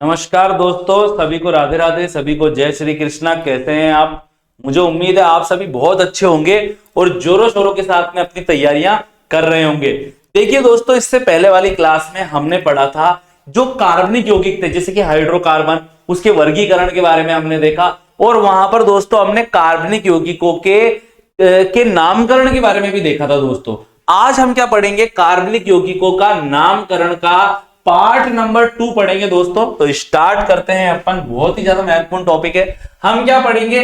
नमस्कार दोस्तों, सभी को राधे राधे, सभी को जय श्री कृष्णा। कैसे हैं आप? मुझे उम्मीद है आप सभी बहुत अच्छे होंगे और जोरों शोरों के साथ में अपनी तैयारियां कर रहे होंगे। देखिए दोस्तों, इससे पहले वाली क्लास में हमने पढ़ा था जो कार्बनिक यौगिक थे जैसे कि हाइड्रोकार्बन, उसके वर्गीकरण के बारे में हमने देखा। और वहां पर दोस्तों हमने कार्बनिक यौगिकों के नामकरण के बारे में भी देखा था। दोस्तों आज हम क्या पढ़ेंगे? कार्बनिक यौगिकों का नामकरण का पार्ट नंबर 2 पढ़ेंगे दोस्तों। तो स्टार्ट करते हैं अपन। बहुत ही ज्यादा महत्वपूर्ण टॉपिक है। हम क्या पढ़ेंगे?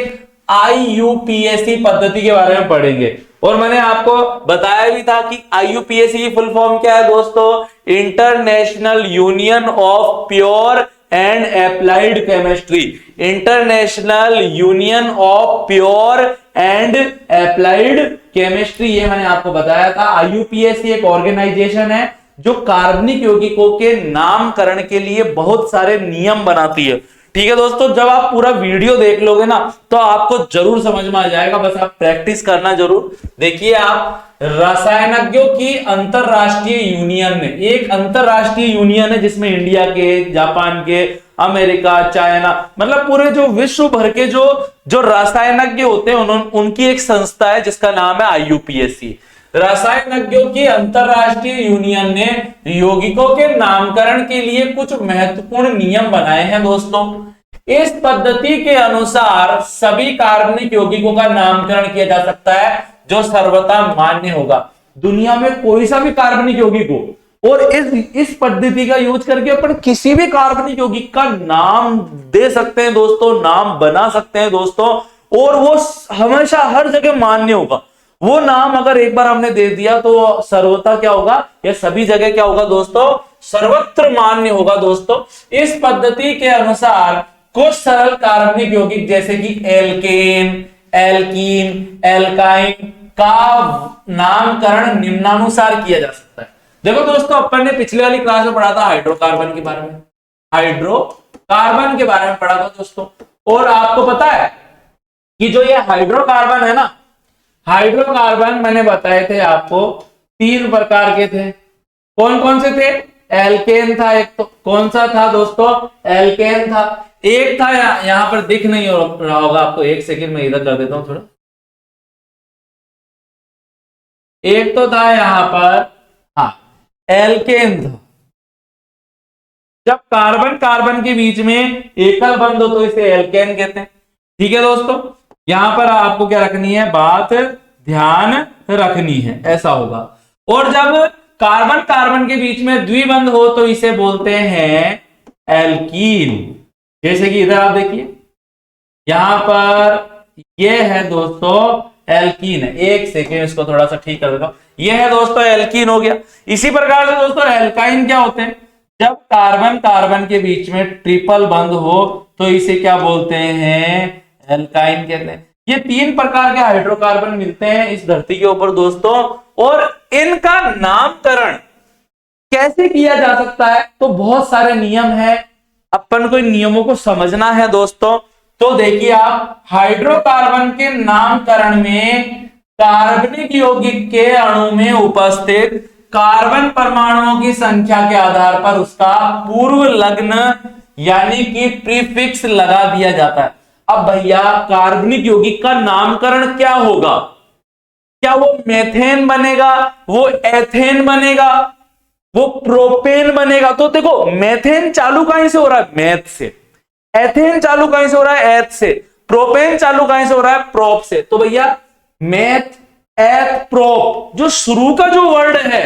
आईयूपीएसी पद्धति के बारे में पढ़ेंगे। और मैंने आपको बताया भी था कि आईयूपीएसी की फुल फॉर्म क्या है दोस्तों? International union of pure and applied chemistry. International union of pure and applied chemistry, ये मैंने आपको बताया था। आईयूपीएसी एक ऑर्गेनाइजेशन है जो कार्बनिक यौगिकों के नामकरण के लिए बहुत सारे नियम बनाती है। ठीक है दोस्तों, जब आप पूरा वीडियो देख लोगे ना तो आपको जरूर समझ में आ जाएगा। बस आप प्रैक्टिस करना जरूर। देखिए, आप रसायनज्ञों की अंतरराष्ट्रीय यूनियन में, एक अंतरराष्ट्रीय यूनियन है जिसमें इंडिया के, जापान के, अमेरिका, चाइना, मतलब पूरे जो विश्व भर के जो रसायनज्ञ होते हैं उनकी एक संस्था है जिसका नाम है आईयूपीएसी। रसायनज्ञों की अंतरराष्ट्रीय यूनियन ने यौगिकों के नामकरण के लिए कुछ महत्वपूर्ण नियम बनाए हैं दोस्तों। इस पद्धति के अनुसार सभी कार्बनिक यौगिकों का नामकरण किया जा सकता है जो सर्वथा मान्य होगा। दुनिया में कोई सा भी कार्बनिक यौगिक हो और इस पद्धति का यूज करके अपन किसी भी कार्बनिक यौगिक का नाम दे सकते हैं दोस्तों, नाम बना सकते हैं दोस्तों। और वो हमेशा हर जगह मान्य होगा। वो नाम अगर एक बार हमने दे दिया तो सर्वथा क्या होगा? या सभी जगह क्या होगा दोस्तों? सर्वत्र मान्य होगा दोस्तों। इस पद्धति के अनुसार कुछ सरल कार्बनिक यौगिक जैसे कि एल्केन, एल्कीन, एल्काइन का नामकरण निम्नानुसार किया जा सकता है। देखो दोस्तों, अपन ने पिछले वाली क्लास में पढ़ा था हाइड्रोकार्बन के बारे में, हाइड्रोकार्बन के बारे में पढ़ा था दोस्तों। और आपको पता है कि जो ये हाइड्रोकार्बन है ना, हाइड्रोकार्बन मैंने बताए थे आपको 3 प्रकार के थे। कौन कौन से थे? एल्केन था एक, तो कौन सा था दोस्तों? एल्केन था। एक था यहां पर दिख नहीं रहा होगा आपको, एक सेकंड में इधर कर देता हूं थोड़ा। एक तो था यहां पर, हाँ, एल्केन था। जब कार्बन कार्बन के बीच में एकल बंध हो तो इसे एल्केन कहते हैं। ठीक है दोस्तों, यहां पर आपको क्या रखनी है? बात ध्यान रखनी है, ऐसा होगा। और जब कार्बन कार्बन के बीच में द्विबंध हो तो इसे बोलते हैं एल्कीन। जैसे कि इधर आप देखिए, यहां पर यह है दोस्तों एल्कीन है। एक सेकेंड, इसको थोड़ा सा ठीक कर देता हूं। यह है दोस्तों एल्कीन हो गया। इसी प्रकार से दोस्तों एल्काइन क्या होते हैं? जब कार्बन कार्बन के बीच में ट्रिपल बंध हो तो इसे क्या बोलते हैं? एल्काइन कहते हैं। ये 3 प्रकार के हाइड्रोकार्बन मिलते हैं इस धरती के ऊपर दोस्तों। और इनका नामकरण कैसे किया जा सकता है? तो बहुत सारे नियम हैं, अपन को इन नियमों को समझना है दोस्तों। तो देखिए, आप हाइड्रोकार्बन के नामकरण में कार्बनिक यौगिक के अणु में उपस्थित कार्बन परमाणुओं की संख्या के आधार पर उसका पूर्व लग्न यानी कि प्रीफिक्स लगा दिया जाता है। अब भैया, कार्बनिक यौगिक का नामकरण क्या होगा? क्या वो मेथेन बनेगा, वो एथेन बनेगा, वो प्रोपेन बनेगा? तो देखो, मेथेन चालू कहां से हो रहा है? मैथ से। एथेन चालू कहां से हो रहा है? एथ से। प्रोपेन चालू कहां से हो रहा है? प्रोप से। तो भैया, मैथ, एथ, प्रोप, जो शुरू का जो वर्ड है,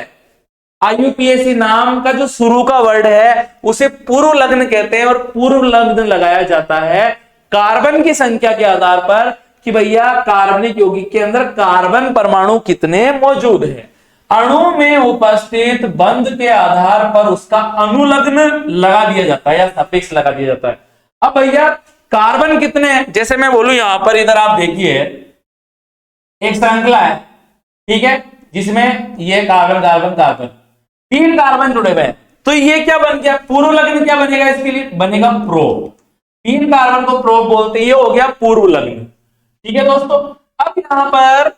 आईयूपीएसी नाम का जो शुरू का वर्ड है, उसे पूर्व लग्न कहते हैं। और पूर्व लग्न लगाया जाता है कार्बन की संख्या के आधार पर कि भैया कार्बनिक यौगिक के अंदर कार्बन परमाणु कितने मौजूद हैं। अणु में उपस्थित बंध के आधार पर उसका अनुलग्न लगा दिया जाता है या सफिक्स लगा दिया जाता है। अब भैया, कार्बन कितने हैं? जैसे मैं बोलूं यहां पर, इधर आप देखिए, एक श्रृंखला है, ठीक है, जिसमें ये कार्बन कार्बन कार्बन 3 कार्बन जुड़े हुए हैं। तो ये क्या बन गया? पूर्व लग्न क्या बनेगा? इसके लिए बनेगा प्रोप। 3 कार्बन को प्रोप बोलते हैं। ये हो गया पूर्व लग्न। ठीक है दोस्तों, अब यहां पर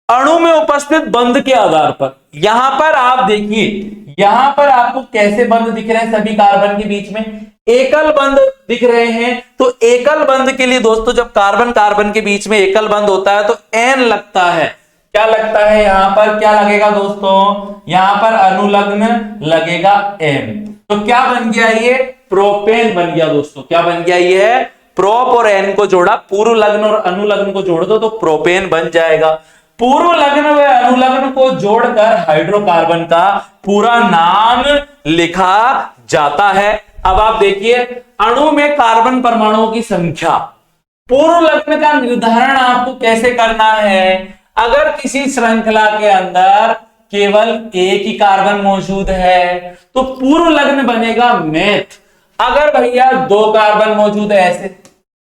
अणु में उपस्थित बंध के आधार पर। यहां पर आप देखिए, यहां पर आपको कैसे बंध दिख रहे हैं सभी कार्बन के बीच में, एकल बंध दिख रहे हैं। तो एकल बंध के लिए दोस्तों जब कार्बन कार्बन के बीच में एकल बंध होता है तो एन लगता है। क्या लगता है यहां पर, क्या लगेगा दोस्तों, यहां पर अनुलग्न लगेगा एन। तो क्या बन गया, ये प्रोपेन बन गया दोस्तों। क्या बन गया, ये है प्रोप और एन को जोड़ा, पूर्व लग्न और अनुलग्न को जोड़ दो तो प्रोपेन बन जाएगा। पूर्व लग्न व अनुलग्न को जोड़कर हाइड्रोकार्बन का पूरा नाम लिखा जाता है। अब आप देखिए, अणु में कार्बन परमाणुओं की संख्या, पूर्व लग्न का निर्धारण आपको कैसे करना है। अगर किसी श्रृंखला के अंदर केवल एक ही कार्बन मौजूद है तो पूर्व लग्न बनेगा मेथ। अगर भैया दो कार्बन मौजूद है, ऐसे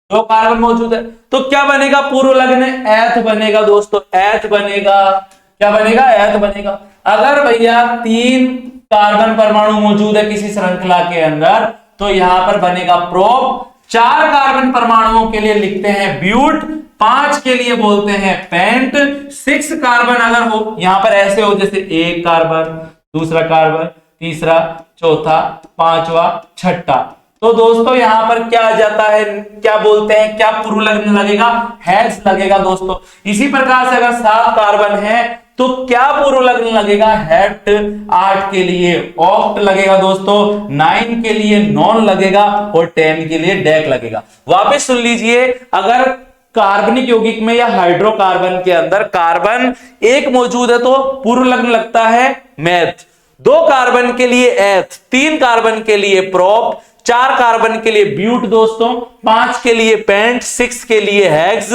दो कार्बन मौजूद है तो क्या बनेगा, पूर्व लग्न एथ बनेगा दोस्तों, एथ बनेगा। क्या बनेगा, एथ बनेगा। अगर भैया तीन कार्बन परमाणु मौजूद है किसी श्रृंखला के अंदर तो यहां पर बनेगा प्रोप। चार कार्बन परमाणुओं के लिए लिखते हैं ब्यूट, पांच के लिए बोलते हैं पेंट। 6 कार्बन अगर हो, यहां पर ऐसे हो जैसे एक कार्बन, दूसरा कार्बन, तीसरा, चौथा, पांचवा, छठा, तो दोस्तों यहां पर क्या आ जाता है, क्या बोलते हैं, क्या पूर्व लग्न लगेगा, हेक्स लगेगा दोस्तों। इसी प्रकार से अगर 7 कार्बन है तो क्या पूर्व लग्न लगेगा, हेप्ट। 8 के लिए ऑक्ट लगेगा दोस्तों, 9 के लिए नॉन लगेगा और 10 के लिए डेक लगेगा। वापस सुन लीजिए, अगर कार्बनिक यौगिक में या हाइड्रोकार्बन के अंदर कार्बन एक मौजूद है तो पूर्व लग्न लगता है मेथ, 2 कार्बन के लिए एथ, 3 कार्बन के लिए प्रोप, 4 कार्बन के लिए ब्यूट दोस्तों, 5 के लिए पेंट, 6 के लिए हेक्स,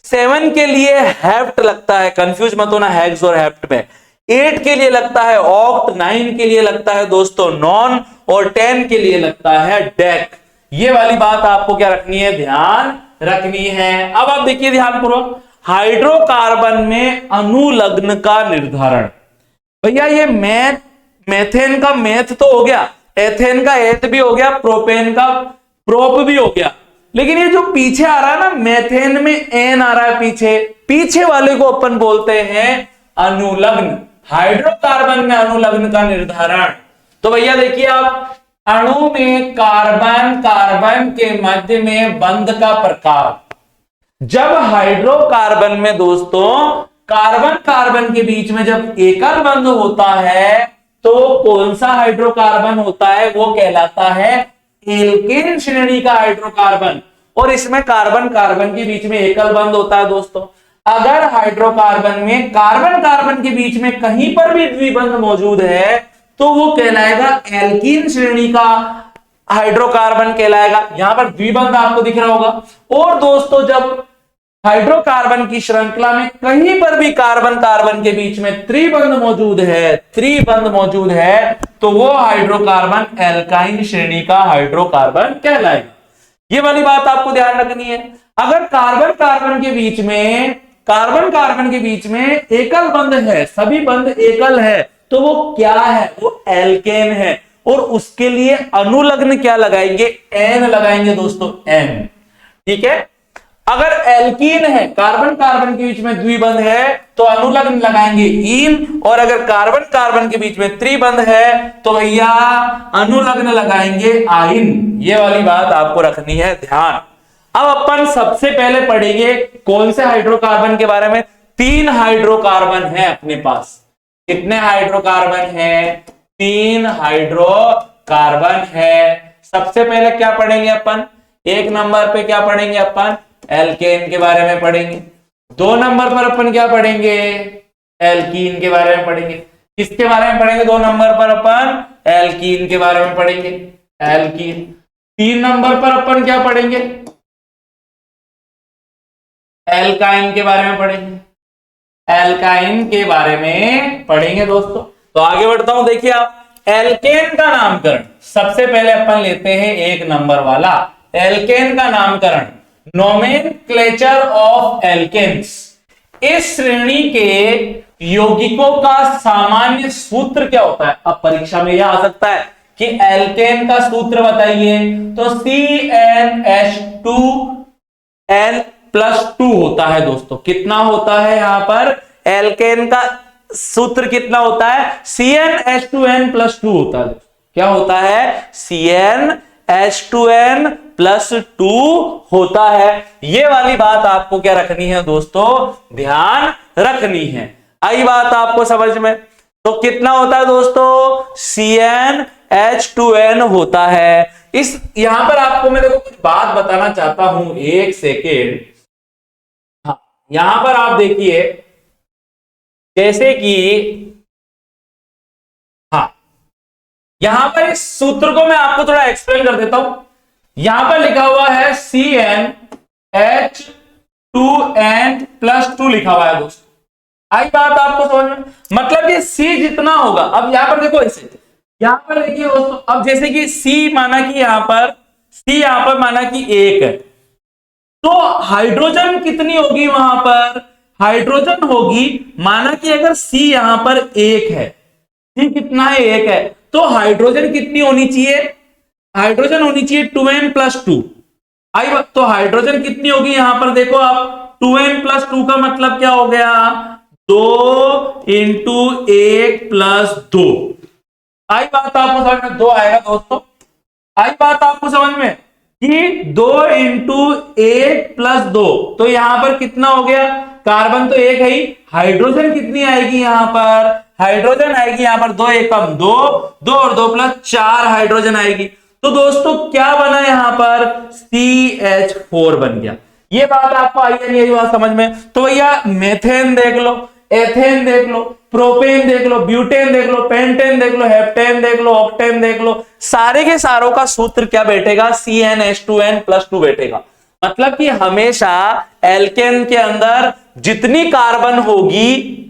7 के लिए हेप्ट लगता है, कंफ्यूज मत होना हेक्स और हेप्ट में, 8 के लिए लगता है ऑक्ट, 9 के लिए लगता है दोस्तों नॉन और 10 के लिए लगता है डेक। ये वाली बात आपको क्या रखनी है, ध्यान रखनी है। अब आप देखिए ध्यानपूर्वक, हाइड्रोकार्बन में अनुलग्न का निर्धारण। भैया ये मेथेन का मेथ तो हो गया, एथेन का एथ भी हो गया, प्रोपेन का प्रोप भी हो गया, लेकिन ये जो पीछे आ रहा है ना, मेथेन में एन आ रहा है पीछे, पीछे वाले को अपन बोलते हैं अनुलग्न। हाइड्रोकार्बन में अनुलग्न का निर्धारण। तो भैया देखिए आप, अणु में कार्बन कार्बन के मध्य में बंध का प्रकार। जब हाइड्रोकार्बन में दोस्तों कार्बन कार्बन के बीच में जब एकल बंध होता है तो कौन सा हाइड्रोकार्बन होता है, वो कहलाता है एल्केन श्रेणी का हाइड्रोकार्बन। और इसमें कार्बन कार्बन के बीच में एकल बंध होता है दोस्तों। अगर हाइड्रोकार्बन में कार्बन कार्बन के बीच में कहीं पर भी द्विबंध मौजूद है तो वो कहलाएगा एल्कीन श्रेणी का हाइड्रोकार्बन कहलाएगा। यहां पर द्विबंध आपको दिख रहा होगा। और दोस्तों जब हाइड्रोकार्बन की श्रृंखला में कहीं पर भी कार्बन कार्बन के बीच में त्रिबंध मौजूद है तो वो हाइड्रोकार्बन एल्काइन श्रेणी का हाइड्रोकार्बन कहलाएगा। ये वाली बात आपको ध्यान रखनी है। अगर कार्बन कार्बन के बीच में एकल बंध है, सभी बंध एकल है, तो वो क्या है, वो एल्केन है। और उसके लिए अनुलग्न क्या लगाएंगे, एन लगाएंगे दोस्तों, एन। ठीक है। अगर एल्कीन है, कार्बन कार्बन के बीच में द्विबंध है तो अनुलग्न लगाएंगे इन, और अगर कार्बन कार्बन के बीच में त्रिबंध है तो भैया अनुलग्न लगाएंगे आइन। ये वाली बात आपको रखनी है ध्यान। अब अपन सबसे पहले पढ़ेंगे कौन से हाइड्रोकार्बन के बारे में। 3 हाइड्रोकार्बन है अपने पास। कितने हाइड्रोकार्बन है, 3 हाइड्रोकार्बन है। सबसे पहले क्या पढ़ेंगे अपन, 1 नंबर पे क्या पढ़ेंगे अपन, एल्केन के बारे में पढ़ेंगे। 2 नंबर पर अपन क्या पढ़ेंगे, एल्कीन के बारे में पढ़ेंगे। किसके बारे में पढ़ेंगे, 2 नंबर पर अपन एल्कीन के बारे में पढ़ेंगे, एल्कीन। 3 नंबर पर अपन क्या पढ़ेंगे, एल्काइन के बारे में पढ़ेंगे, एल्काइन के बारे में पढ़ेंगे दोस्तों। तो आगे बढ़ता हूं, देखिए आप, एल्केन का नामकरण सबसे पहले अपन लेते हैं 1 नंबर वाला, एल्केन का नामकरण, नोमेनक्लेचर ऑफ एल्केन्स। इस श्रेणी के यौगिकों का सामान्य सूत्र क्या होता है। अब परीक्षा में यह आ सकता है कि एल्केन का सूत्र बताइए, तो CnH2n+2 होता है दोस्तों। कितना होता है यहां पर, एल्केन का सूत्र कितना होता है? CnH2n+2 होता है। क्या होता है? CnH2n+2 होता है। ये वाली बात आपको क्या रखनी है दोस्तों? ध्यान रखनी है। आई बात आपको समझ में? तो कितना होता है दोस्तों? CnH2n होता है। इस यहां पर आपको मैं देखो कुछ बात बताना चाहता हूं, एक सेकेंड। हाँ, यहां पर आप देखिए, जैसे कि हाँ, यहां पर इस सूत्र को मैं आपको थोड़ा एक्सप्लेन कर देता हूं। यहां पर लिखा हुआ है CnH2n+2 लिखा हुआ है दोस्तों। आई बात आपको समझ में? मतलब ये C जितना होगा, अब यहां पर देखो इसे, यहां पर देखिए दोस्तों, अब जैसे कि C माना कि यहां पर माना कि 1 है, तो हाइड्रोजन कितनी होगी वहां पर? हाइड्रोजन होगी, माना कि अगर C यहां पर 1 है, C कितना है? 1 है, तो हाइड्रोजन कितनी होनी चाहिए? हाइड्रोजन होनी चाहिए 2n+2। आई बात, तो हाइड्रोजन कितनी होगी यहां पर? देखो आप, 2n+2 का मतलब क्या हो गया? 2 × 1+2। आई बात आपको समझ में? 2 आएगा दोस्तों। आई बात आपको समझ में कि 2 × 1+2, तो यहां पर कितना हो गया? कार्बन तो 1 है ही, हाइड्रोजन कितनी आएगी यहां पर? हाइड्रोजन आएगी यहां पर 2 × 1 = 2, 2 और 2 + 4 हाइड्रोजन आएगी। तो दोस्तों क्या बना यहां पर? CH4 बन गया। ये बात आपको आई है नहीं? ये बात समझ में? तो भैया मेथेन देख लो, एथेन देख लो, प्रोपेन देख लो, ब्यूटेन देख लो, पेंटेन देख लो, हेप्टेन देख लो, ऑक्टेन देख लो, सारे के सारों का सूत्र क्या बैठेगा? CnH2n+2 बैठेगा। मतलब कि हमेशा एल्केन के अंदर जितनी कार्बन होगी,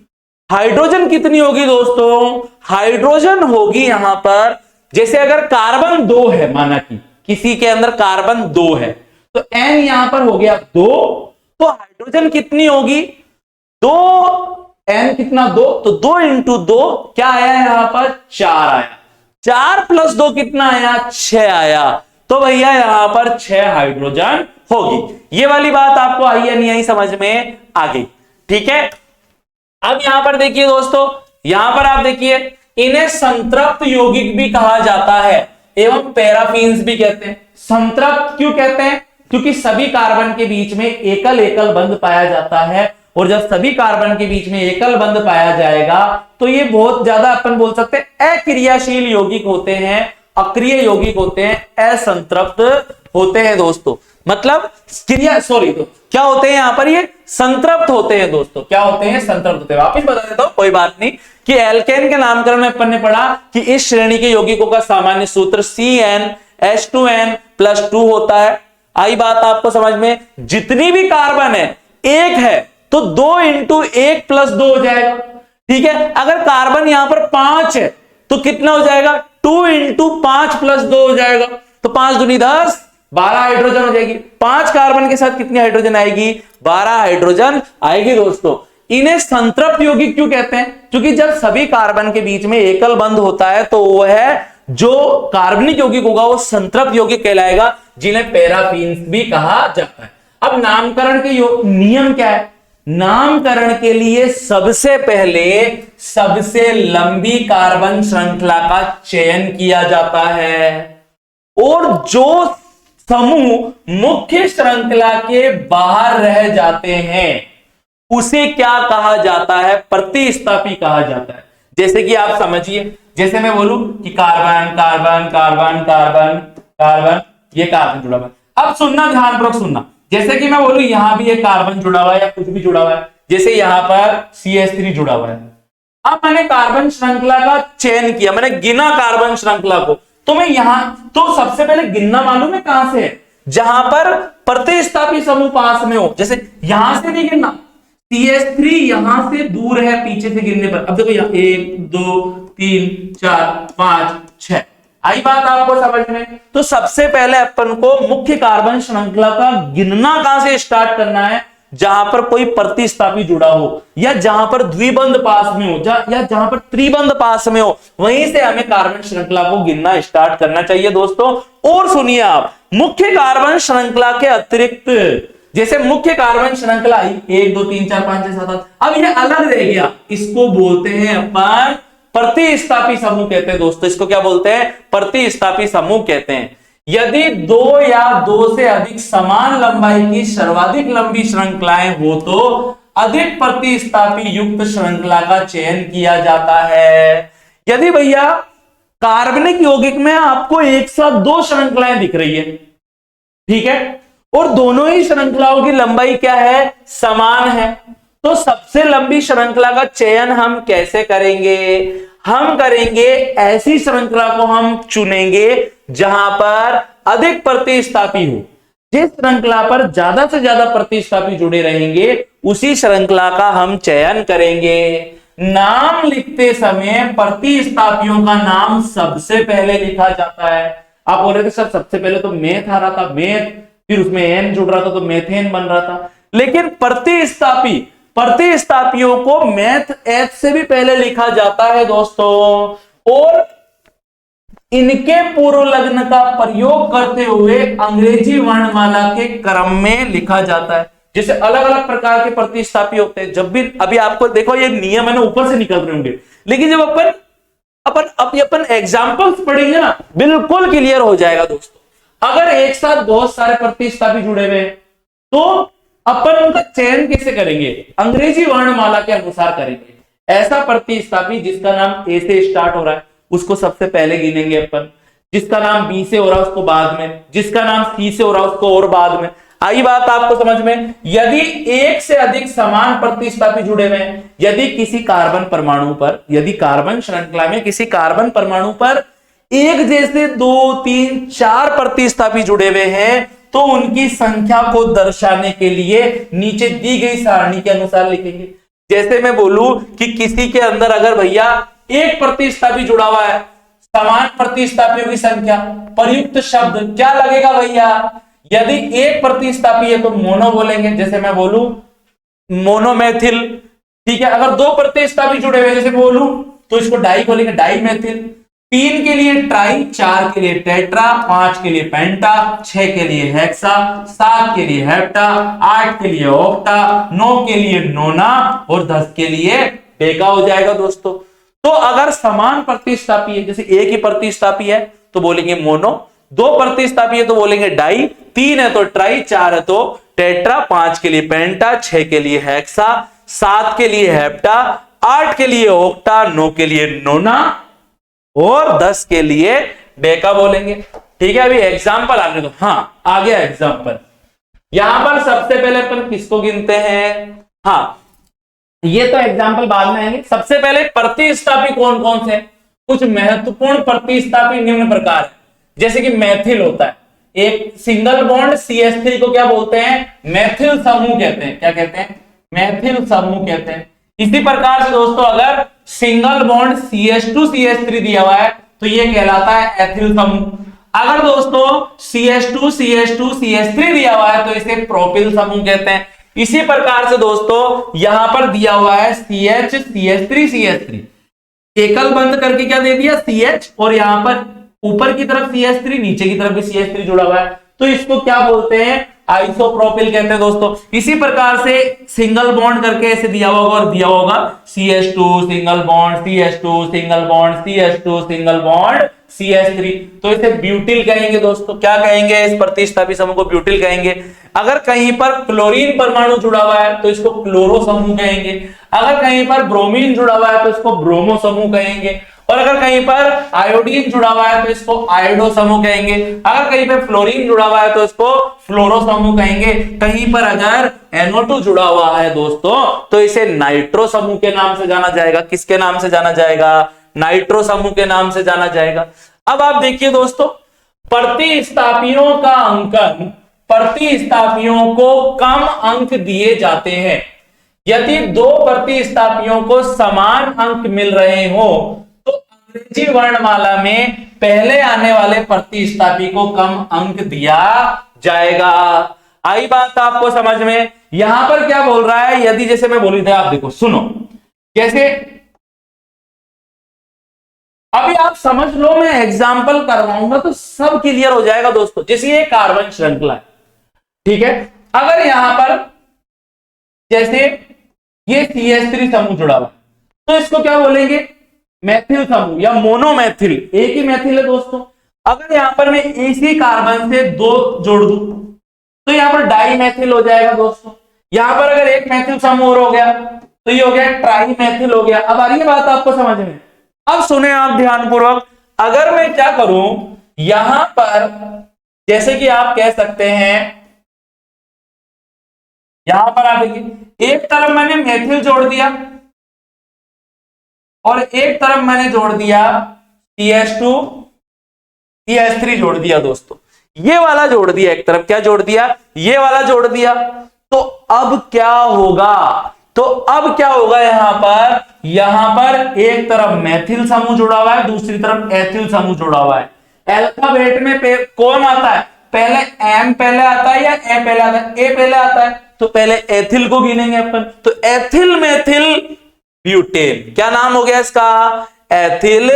हाइड्रोजन कितनी होगी दोस्तों? हाइड्रोजन होगी यहां पर, जैसे अगर कार्बन 2 है, माना कि किसी के अंदर कार्बन 2 है, तो N यहां पर हो गया 2, तो हाइड्रोजन कितनी होगी? 2, N कितना? 2, तो 2 × 2 क्या आया यहां पर? 4 आया। 4 + 2 कितना आया? 6 आया। तो भैया यहां पर 6 हाइड्रोजन होगी। ये वाली बात आपको आई या नहीं आई? समझ में आ गई? ठीक है। अब यहां पर देखिए दोस्तों, यहां पर आप देखिए, इन्हें संतृप्त यौगिक भी कहा जाता है एवं पैराफिन्स भी कहते हैं। संतृप्त क्यों कहते हैं? क्योंकि सभी कार्बन के बीच में एकल एकल बंध पाया जाता है, और जब सभी कार्बन के बीच में एकल बंध पाया जाएगा तो ये बहुत ज्यादा अपन बोल सकते हैं अक्रियाशील यौगिक होते हैं, अक्रिय यौगिक होते हैं, असंतृप्त होते हैं दोस्तों। मतलब क्या होते हैं यहां पर? ये संतृप्त होते हैं दोस्तों। क्या होते हैं? संतृप्त होते हैं। वापिस बता देता हूं, कोई बात नहीं, कि एल्केन के नामकरण में अपन ने पढ़ा कि इस श्रेणी के यौगिकों का सामान्य सूत्र CnH2n+2 होता है। आई बात आपको समझ में? जितनी भी कार्बन है, 1 है, तो 2 × 1+2 हो जाएगा। ठीक है। अगर कार्बन यहां पर 5 है, तो कितना हो जाएगा? 2 × 5+2 हो जाएगा। तो 5 दूनी 10, 12 हाइड्रोजन हो जाएगी। 5 कार्बन के साथ कितनी हाइड्रोजन आएगी? 12 हाइड्रोजन आएगी दोस्तों। इन्हें संतृप्त यौगिक क्यों कहते हैं? क्योंकि जब सभी कार्बन के बीच में एकल बंध होता है, तो वो है जो कार्बनिक यौगिक होगा वो संतृप्त यौगिक कहलाएगा, जिन्हें पैराफिन्स भी कहा जाता है। अब नामकरण के नियम क्या है? नामकरण के लिए सबसे पहले सबसे लंबी कार्बन श्रृंखला का चयन किया जाता है, और जो समूह मुख्य श्रृंखला के बाहर रह जाते हैं उसे क्या कहा जाता है? प्रतिस्थापी कहा जाता है। जैसे कि आप समझिए, जैसे मैं बोलूं कि carbon carbon carbon carbon carbon, ये कार्बन जुड़ा हुआ है। अब सुनना, ध्यानपूर्वक सुनना। जैसे कि मैं बोलूं यहां भी एक कार्बन जुड़ा हुआ है या कुछ भी जुड़ा हुआ है, जैसे यहां पर CH3 जुड़ा हुआ है। अब मैंने कार्बन श्रृंखला का चयन किया, मैंने गिना कार्बन श्रृंखला को, तो मैं यहां, तो सबसे पहले गिनना मालूम है कहां से है? जहां पर प्रतिस्थापी समूह पास में हो। जैसे यहां से नहीं गिनना, CH3 यहां से दूर है पीछे से गिनने पर। अब देखो यहां 1 2 3 4 5 6। आई बात आपको समझ में? तो सबसे पहले अपन को मुख्य कार्बन श्रृंखला का गिनना कहां से स्टार्ट करना है? जहां पर कोई प्रतिस्थापी जुड़ा हो, या जहां पर द्विबंध पास में हो, या जहां पर त्रिबंध पास में हो, वहीं से हमें कार्बन श्रृंखला को गिनना स्टार्ट करना चाहिए दोस्तों। और सुनिए आप, मुख्य कार्बन श्रृंखला के अतिरिक्त जैसे मुख्य कार्बन श्रृंखला आई 1 2 3 4 5 6 7 8, अब ये अलग रह गया, इसको बोलते हैं अपन प्रतिस्थापी समूह कहते हैं दोस्तों। इसको क्या बोलते हैं? प्रतिस्थापी समूह कहते हैं। यदि दो या दो से अधिक समान लंबाई की सर्वाधिक लंबी श्रृंखलाएं हो तो अधिक प्रतिस्थापी युक्त श्रृंखला का चयन किया जाता है। यदि भैया कार्बनिक यौगिक में आपको एक साथ दो श्रृंखलाएं दिख रही है, ठीक है, और दोनों ही श्रृंखलाओं की लंबाई क्या है? समान है, तो सबसे लंबी श्रृंखला का चयन हम कैसे करेंगे? हम करेंगे ऐसी श्रृंखला को हम चुनेंगे जहां पर अधिक प्रतिस्थापी हो। जिस श्रृंखला पर ज्यादा से ज्यादा प्रतिस्थापी जुड़े रहेंगे उसी श्रृंखला का हम चयन करेंगे। नाम लिखते समय प्रतिस्थापियों का नाम सबसे पहले लिखा जाता है। आप बोल रहे थे सर सबसे पहले तो मेथ आ रहा था, मेथ, फिर उसमें एन जुड़ रहा था तो मेथेन बन रहा था, लेकिन प्रतिस्थापियों को मैथ एच से भी पहले लिखा जाता है दोस्तों, और इनके पूर्व लग्न का प्रयोग करते हुए अंग्रेजी वर्णमाला के क्रम में लिखा जाता है। जैसे अलग अलग प्रकार के प्रतिस्थापी होते हैं, जब भी अभी आपको देखो ये नियम है ना ऊपर से निकल रहे होंगे, लेकिन जब अपन एग्जांपल्स पढ़ेंगे ना बिल्कुल क्लियर हो जाएगा दोस्तों। अगर एक साथ बहुत सारे प्रतिस्थापी जुड़े हुए हैं तो अपन उनका चयन कैसे करेंगे? अंग्रेजी वर्णमाला के अनुसार करेंगे। ऐसा प्रतिस्थापी जिसका नाम ए से स्टार्ट हो रहा है उसको सबसे पहले गिनेंगे अपन, जिसका नाम बी से हो रहा है उसको बाद में, जिसका नाम सी से हो रहा है उसको और बाद में। आई बात आपको समझ में? यदि एक से अधिक समान प्रतिस्थापी जुड़े हुए हैं, यदि किसी कार्बन परमाणु पर, यदि कार्बन श्रृंखला में किसी कार्बन परमाणु पर एक जैसे 2 3 4 प्रतिस्थापी जुड़े हुए हैं तो उनकी संख्या को दर्शाने के लिए नीचे दी गई सारणी के अनुसार लिखेंगे। जैसे मैं बोलूं कि किसी के अंदर अगर भैया एक प्रतिस्थापी जुड़ा हुआ है, समान प्रतिस्थापियों की संख्या, प्रयुक्त शब्द क्या लगेगा भैया? यदि एक प्रतिस्थापी है तो मोनो बोलेंगे, जैसे मैं बोलूं मोनोमेथिल, ठीक है। अगर दो प्रतिस्थापी जुड़े हुए जैसे बोलूं तो इसको डाई बोलेंगे, डाई मेथिल। 3 के लिए ट्राई, 4 के लिए टेट्रा, 5 के लिए पेंटा, 6 के लिए हेक्सा, 7 के लिए हेप्टा, 8 के लिए ऑक्टा, 9 के लिए नोना और 10 के लिए डेका हो जाएगा दोस्तों। तो अगर समान प्रतिस्थापी है, जैसे एक ही प्रतिस्थापी है तो बोलेंगे मोनो, 2 प्रतिस्थापी है तो बोलेंगे डाई, 3 है तो ट्राई, 4 है तो टेट्रा, 5 के लिए पेंटा, 6 के लिए हेक्सा, 7 के लिए हेप्टा, 8 के लिए ऑक्टा, 9 के लिए नोना और 10 के लिए डेका बोलेंगे। ठीक है, अभी एग्जाम्पल आने दो। हाँ, आ गया एग्जाम्पल। यहां पर सबसे पहले अपन किसको गिनते हैं? हाँ, ये तो एग्जाम्पल बाद में आएंगे। सबसे पहले प्रतिस्थापी कौन कौन से? कुछ महत्वपूर्ण प्रतिस्थापी निम्न प्रकार है, जैसे कि मैथिल होता है, एक सिंगल बॉन्ड CH3 को क्या बोलते हैं? मैथिल समूह कहते हैं। क्या कहते हैं? मैथिल समूह कहते हैं। इसी प्रकार से दोस्तों अगर सिंगल बॉन्ड CH2CH3 दिया हुआ है तो ये कहलाता है एथिल समूह। अगर दोस्तों CH2CH2CH3 दिया हुआ है तो इसे प्रोपिल समूह कहते हैं। इसी प्रकार से दोस्तों यहां पर दिया हुआ है CH3CH3 एकल बंद करके क्या दे दिया? CH, और यहां पर ऊपर की तरफ CH3, नीचे की तरफ भी CH3 जुड़ा हुआ है, तो इसको क्या बोलते हैं? आइसोप्रोपिल कहते हैं दोस्तों। इसी प्रकार से सिंगल बॉन्ड करके ऐसे दिया होगा और दिया होगा CH2 single bond CH2 single bond CH2 single bond CH3, तो इसे ब्यूटिल कहेंगे दोस्तों। क्या कहेंगे? इस प्रतिस्थापी समूह को ब्यूटिल कहेंगे। अगर कहीं पर क्लोरीन परमाणु जुड़ा हुआ है तो इसको क्लोरो समूह कहेंगे। अगर कहीं पर ब्रोमीन जुड़ा हुआ है तो इसको ब्रोमो समूह कहेंगे। और अगर कहीं पर आयोडीन जुड़ा हुआ है तो इसको आयोडो समूह कहेंगे। अगर कहीं पर फ्लोरीन जुड़ा हुआ है तो इसको फ्लोरो समूह कहेंगे। कहीं पर अगर NO2 जुड़ा हुआ है दोस्तों तो इसे नाइट्रो समूह के नाम से जाना जाएगा। किसके नाम से जाना जाएगा? नाइट्रो समूह के नाम से जाना जाएगा। अब आप देखिए दोस्तों, प्रतिस्थापियों का अंकन, प्रतिस्थापियों को कम अंक दिए जाते हैं। यदि 2 प्रतिस्थापियों को समान अंक मिल रहे हो तो अंग्रेजी वर्णमाला में पहले आने वाले प्रतिस्थापी को कम अंक दिया जाएगा। आई बात आपको समझ में? यहां पर क्या बोल रहा है? यदि जैसे मैं बोली था, आप देखो सुनो, जैसे अभी आप समझ लो, मैं एग्जाम्पल करवाऊंगा तो सब क्लियर हो जाएगा दोस्तों। जैसे ये कार्बन श्रृंखला है, ठीक है, अगर यहां पर जैसे ये CH3 समूह जुड़ा हुआ तो इसको क्या बोलेंगे, मैथिल समूह या मोनोमैथिल, एक ही मैथिल है दोस्तों। अगर यहां पर मैं इसी कार्बन से दो जोड़ दूं तो यहां पर डाई मैथिल हो जाएगा दोस्तों। यहां पर अगर एक मैथिल समूह हो गया तो ये हो गया ट्राई मैथिल हो गया। अब आ रही है बात आपको समझ में। अब सुने आप ध्यानपूर्वक, अगर मैं क्या करूं यहां पर, जैसे कि आप कह सकते हैं यहां पर आप देखिए एक तरफ मैंने मैथिल जोड़ दिया और एक तरफ मैंने जोड़ दिया CH2 CH3 जोड़ दिया दोस्तों, ये वाला जोड़ दिया एक तरफ, क्या जोड़ दिया, ये वाला जोड़ दिया। तो अब क्या होगा, तो अब क्या होगा यहां पर एक तरफ मैथिल समूह जुड़ा हुआ है, दूसरी तरफ एथिल समूह जुड़ा हुआ है। अल्फाबेट में कौन आता है, पहले एम पहले आता है या ए पहले आता है, ए पहले आता है, तो पहले एथिल को गिनेंगे अपन। तो एथिल मेथिल ब्यूटेन, क्या नाम हो गया इसका, एथिल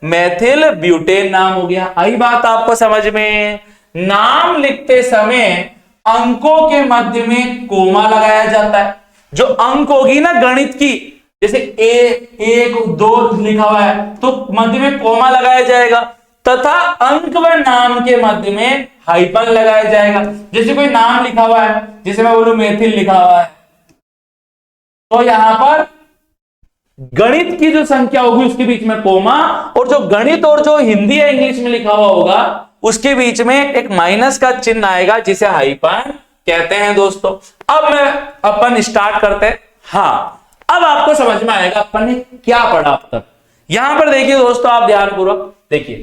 मेथिल ब्यूटेन नाम हो गया। आई बात आपको समझ में। नाम लिखते समय अंकों के मध्य में कोमा लगाया जाता है। जो अंक होगी ना गणित की, जैसे एक दो लिखा हुआ है तो मध्य में कोमा लगाया जाएगा, तथा अंक व नाम के मध्य में हाइफन लगाया जाएगा। जैसे कोई नाम लिखा हुआ है, जैसे मैं बोलूं मैथिल लिखा हुआ है, तो यहां पर गणित की जो संख्या होगी उसके बीच में कोमा, और जो गणित और जो हिंदी या इंग्लिश में लिखा हुआ होगा उसके बीच में एक माइनस का चिन्ह आएगा जिसे हाइफन कहते हैं दोस्तों। अब मैं अपन स्टार्ट करते हैं। हाँ, अब आपको समझ में आएगा अपन ने क्या पढ़ा अब तक। यहां पर देखिए दोस्तों, आप ध्यानपूर्वक देखिए,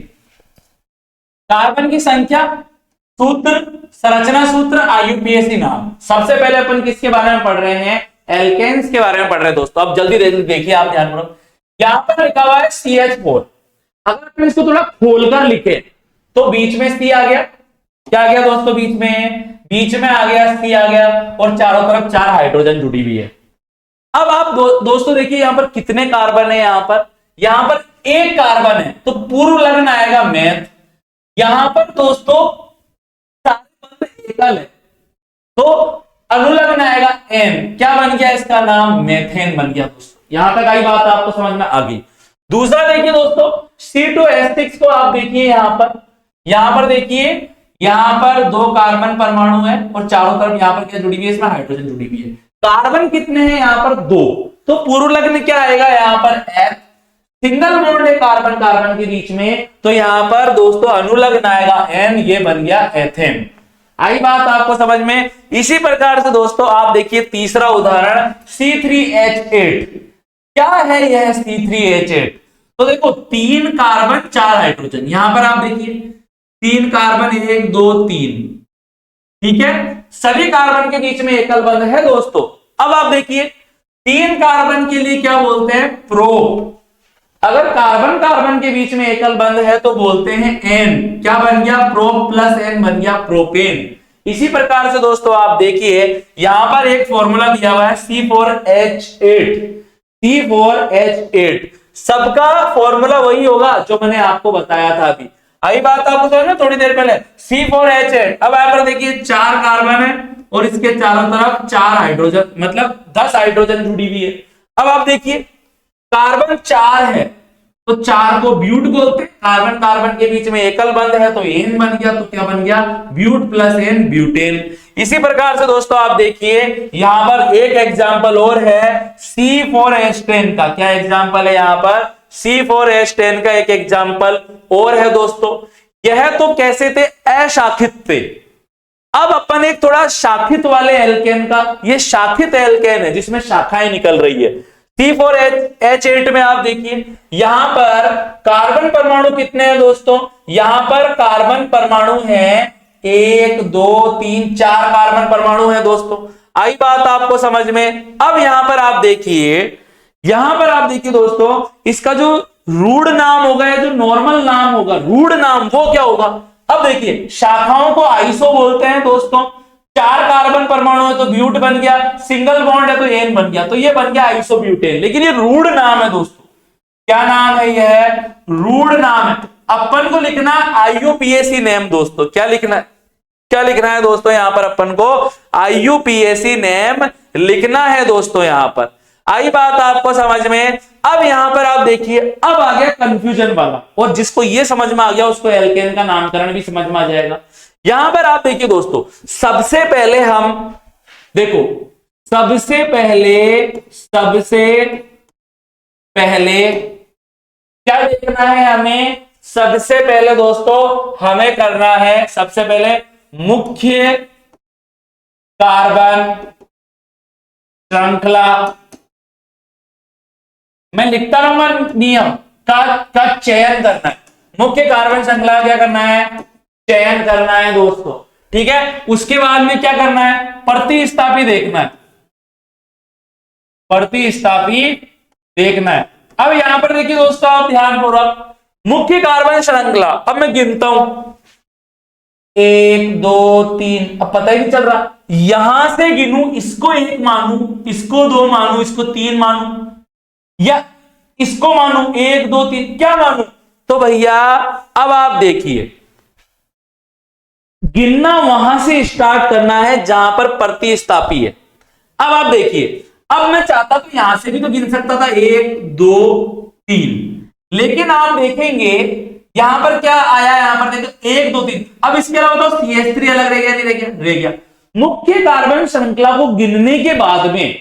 कार्बन की संख्या, सूत्र, संरचना सूत्र, IUPAC नाम। सबसे पहले अपन किसके बारे में पढ़ रहे हैं, एल्केन्स के बारे में पढ़ रहे हैं दोस्तों। अब जल्दी देखिए आप ध्यानपूर्वक, यहां पर लिखा हुआ है CH4। अगर अपन इसको थोड़ा खोलकर लिखे तो बीच में C आ गया, क्या आ गया दोस्तों, बीच में आ गया C आ गया, और चारों तरफ 4 हाइड्रोजन जुड़ी हुई है। अब आप दोस्तों देखिए यहां पर कितने कार्बन है, यहां पर एक कार्बन है तो पूर्व लग्न आएगा मैथ। यहां पर दोस्तों सारे बंद एकल है तो अनुलग्न आएगा एन, क्या बन गया इसका नाम, मेथेन बन गया दोस्तों। यहां तक आई बात आपको समझ में आ गई। दूसरा देखिए दोस्तों, C2H6 को आप देखिए यहां पर देखिए, यहां पर 2 कार्बन परमाणु है और चारों तरफ यहां पर क्या जुड़ी हुई है, इसमें हाइड्रोजन जुड़ी हुई है। कार्बन कितने हैं यहां पर 2, तो पूर्व लग्न क्या आएगा यहां पर F, सिंगल बॉन्ड है कार्बन कार्बन के बीच में, तो यहां पर दोस्तों अनुलग्न आएगा N, ये बन गया एथेन। आई बात आपको समझ में। इसी प्रकार से दोस्तों आप देखिए तीसरा उदाहरण C3H8। क्या है यह C3H8, तो देखो 3 कार्बन 4 हाइड्रोजन, यहां पर आप देखिए 3 कार्बन 1 2 3, ठीक है, सभी कार्बन के बीच में एकल बंध है दोस्तों। अब आप देखिए 3 कार्बन के लिए क्या बोलते हैं, प्रो। अगर कार्बन कार्बन के बीच में एकल बंध है तो बोलते हैं एन, क्या बन गया, प्रो प्लस एन बन गया प्रोपेन। इसी प्रकार से दोस्तों आप देखिए यहां पर एक फॉर्मूला दिया हुआ है C4H8। सबका फॉर्मूला वही होगा जो मैंने आपको बताया था अभी। आई बात आपको समझ में थोड़ी देर पहले, C4H8। अब यहां पर देखिए 4 कार्बन है और इसके चारों तरफ 4 हाइड्रोजन, मतलब 10 हाइड्रोजन जुड़ी हुई है। अब आप देखिए कार्बन 4 है तो 4 को ब्यूट बोलते हैं, कार्बन कार्बन के बीच में एकल बंध है तो एन बन गया, तो क्या बन गया, ब्यूट प्लस एन ब्यूटेन। इसी प्रकार से दोस्तों आप देखिए यहां पर एक एग्जांपल और है C4H10 का। क्या एग्जांपल है यहां पर, C4H10 का एक एग्जांपल और है दोस्तों। यह तो कैसे थे, अशाखित थे। अब अपन एक थोड़ा शाखित वाले एल्केन का, ये शाखित एल्केन है जिसमें शाखाएं निकल रही है। C4H8 में आप देखिए यहां पर कार्बन परमाणु कितने हैं दोस्तों, यहां पर कार्बन परमाणु है 1 2 3 4 कार्बन परमाणु है दोस्तों। आई बात आपको समझ में। अब यहां पर आप देखिए दोस्तों, इसका जो रूढ़ नाम होगा या जो नॉर्मल नाम होगा, रूढ़ नाम वो क्या होगा। अब देखिए शाखाओं को आइसो बोलते हैं दोस्तों। 4 कार्बन परमाणु है तो ब्यूट बन गया, सिंगल बॉन्ड है तो एन बन गया, तो ये बन गया आइसोब्यूटेन। लेकिन ये रूढ़ नाम है दोस्तों। क्या नाम है, यह रूढ़ नाम है। अपन को लिखना IUPAC नेम दोस्तों। क्या लिखना है, क्या लिखना है दोस्तों यहां पर अपन को? IUPAC नेम लिखना है दोस्तों यहां पर। आई बात आपको समझ में? अब यहां पर आप देखिए, अब आ गया कंफ्यूजन वाला, और जिसको ये समझ में आ गया उसको एल्केन का नामकरण भी समझ में आ जाएगा। यहां पर आप देखिए दोस्तों, सबसे पहले हम देखो, सबसे पहले क्या देखना है हमें? सबसे पहले दोस्तों हमें करना है, सबसे पहले मुख्य कार्बन श्रृंखला, मैं लिखता रहूंगा नियम का चयन करना है। मुख्य कार्बन श्रृंखला क्या करना है? चयन करना है दोस्तों, ठीक है। उसके बाद में क्या करना है? प्रतिस्थापी देखना है, प्रतिस्थापी देखना है। अब यहां पर देखिए दोस्तों, आप ध्यानपूर्वक, मुख्य कार्बन श्रृंखला, अब मैं गिनता हूं 1 2 3, अब पता ही नहीं चल रहा, यहां से गिनूं, इसको 1 मानू, इसको 2 मानू, इसको 3 मानू, या इसको मानू 1 2 3, क्या मानू? तो भैया अब आप देखिए, गिनना वहां से स्टार्ट करना है जहां पर प्रतिस्थापी है। अब आप देखिए, अब मैं चाहता तो यहां से भी तो गिन सकता था 1 2 3, लेकिन आप देखेंगे यहां पर क्या आया, यहां पर देखो 1 2 3, अब इसके अलावा तो CH3 अलग रह गया, नहीं रह गया? रह गया। मुख्य कार्बन श्रृंखला को गिनने के बाद में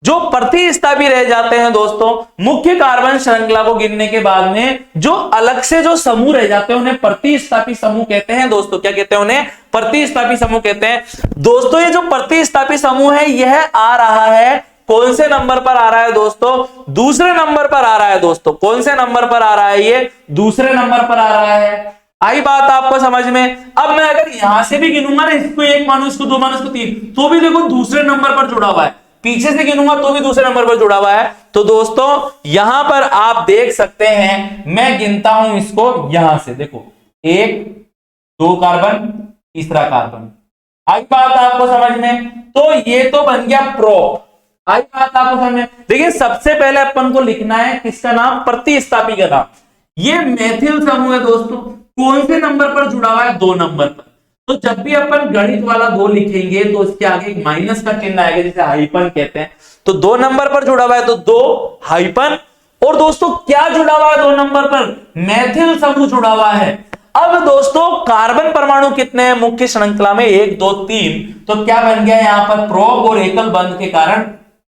जो प्रतिस्थापी रह जाते हैं दोस्तों, मुख्य कार्बन श्रृंखला को गिनने के बाद में जो अलग से जो समूह रह जाते हैं उन्हें प्रतिस्थापी समूह कहते हैं दोस्तों। क्या कहते हैं? उन्हें प्रतिस्थापी समूह कहते हैं दोस्तों। ये जो प्रतिस्थापी समूह है यह आ रहा है, कौन से नंबर पर आ रहा है दोस्तों? दूसरे नंबर पर आ रहा है दोस्तों। कौन से नंबर पर आ रहा है? ये दूसरे नंबर पर आ रहा है। आई बात आपको समझ में? अब मैं अगर यहां से भी गिनूंगा ना, इसको 1 मानू, इसको 2 मानू, इसको 3, तो भी देखो दूसरे नंबर पर जुड़ा हुआ है। पीछे से गिनूंगा तो भी दूसरे नंबर पर जुड़ा हुआ है। तो दोस्तों यहां पर आप देख सकते हैं, मैं गिनता हूं इसको यहां से, देखो 1 2 कार्बन, तीसरा कार्बन। आई बात आपको समझ में? तो ये तो बन गया प्रोप। आई बात आपको समझ में? देखिए सबसे पहले अपन को लिखना है किसका नाम? प्रतिस्थापी का नाम। ये मेथिल समूह है दोस्तों, कौन से नंबर पर जुड़ा हुआ है? 2 नंबर पर। तो जब भी अपन गणित वाला 2 लिखेंगे तो उसके आगे एक माइनस का चिन्ह आएगा, जिसे हाइपन कहते हैं। तो 2 नंबर पर जुड़ा हुआ है तो 2 हाइपन। और दोस्तों क्या जुड़ा हुआ है 2 नंबर पर? मेथिल समूह जुड़ा हुआ है। अब दोस्तों कार्बन परमाणु कितने हैं मुख्य श्रृंखला में? 1 2 3। तो क्या बन गया यहां पर? प्रोप और एकल बंध के कारण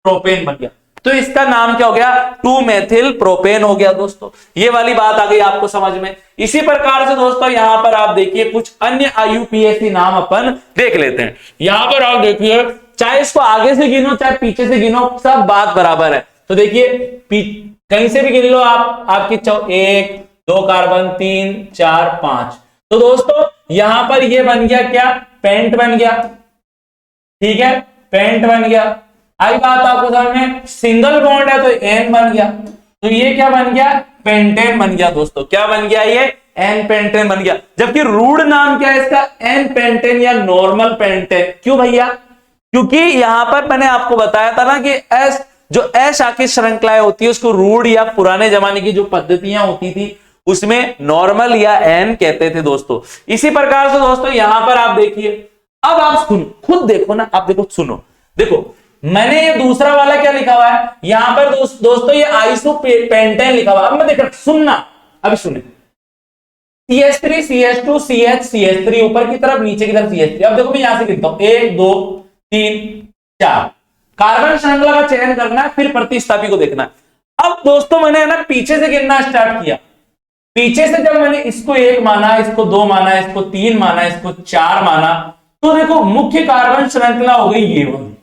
प्रोपेन बन गया। तो इसका नाम क्या हो गया? 2 मेथिल प्रोपेन हो गया दोस्तों। ये वाली बात आ गई आपको समझ में। इसी प्रकार से दोस्तों यहां पर आप देखिए कुछ अन्य IUPAC नाम अपन देख लेते हैं। यहां पर आप देखिए, चाहे इसको आगे से गिनो चाहे पीछे से गिनो, सब बात बराबर है। तो देखिए कहीं से भी गिन लो आप, आपकी 1 2 कार्बन 3 4 5। तो दोस्तों यहां पर ये बन गया क्या? पेंट बन गया, ठीक है, पेंट बन गया। आई बात आपको समझ में? सिंगल बॉन्ड है तो एन बन गया, तो ये क्या बन गया? पेंटेन बन गया दोस्तों। क्या बन गया? ये एन पेंटेन बन गया। जबकि रूढ़ नाम क्या है इसका? एन पेंटेन या नॉर्मल पेंटेन। क्यों भैया? क्योंकि यहां पर मैंने आपको बताया था ना कि एस जो अशाखित श्रृंखलाएं होती है उसको रूढ़ या पुराने जमाने की जो पद्धतियां होती थी उसमें नॉर्मल या एन कहते थे दोस्तों। इसी प्रकार से दोस्तों यहां पर आप देखिए, अब आप सुनो, खुद देखो ना, आप देखो, सुनो, देखो मैंने ये दूसरा वाला क्या लिखा हुआ है यहां पर दोस्तों ये आइसो पेंटेन लिखा हुआ है। अब मैं देख सुनना, अभी सुने, CH3 CH2 CH CH3 ऊपर की तरफ, नीचे की तरफ CH3। अब देखो मैं यहां से लिखता हूं 1 2 3 4। कार्बन श्रृंखला का चयन करना है, फिर प्रतिस्थापी को देखना है। अब दोस्तों मैंने ना पीछे से गिनना स्टार्ट किया। पीछे से जब मैंने इसको 1 माना, इसको 2 माना, इसको 3 माना, इसको 4 माना, तो देखो मुख्य कार्बन श्रृंखला हो गई ये वाली।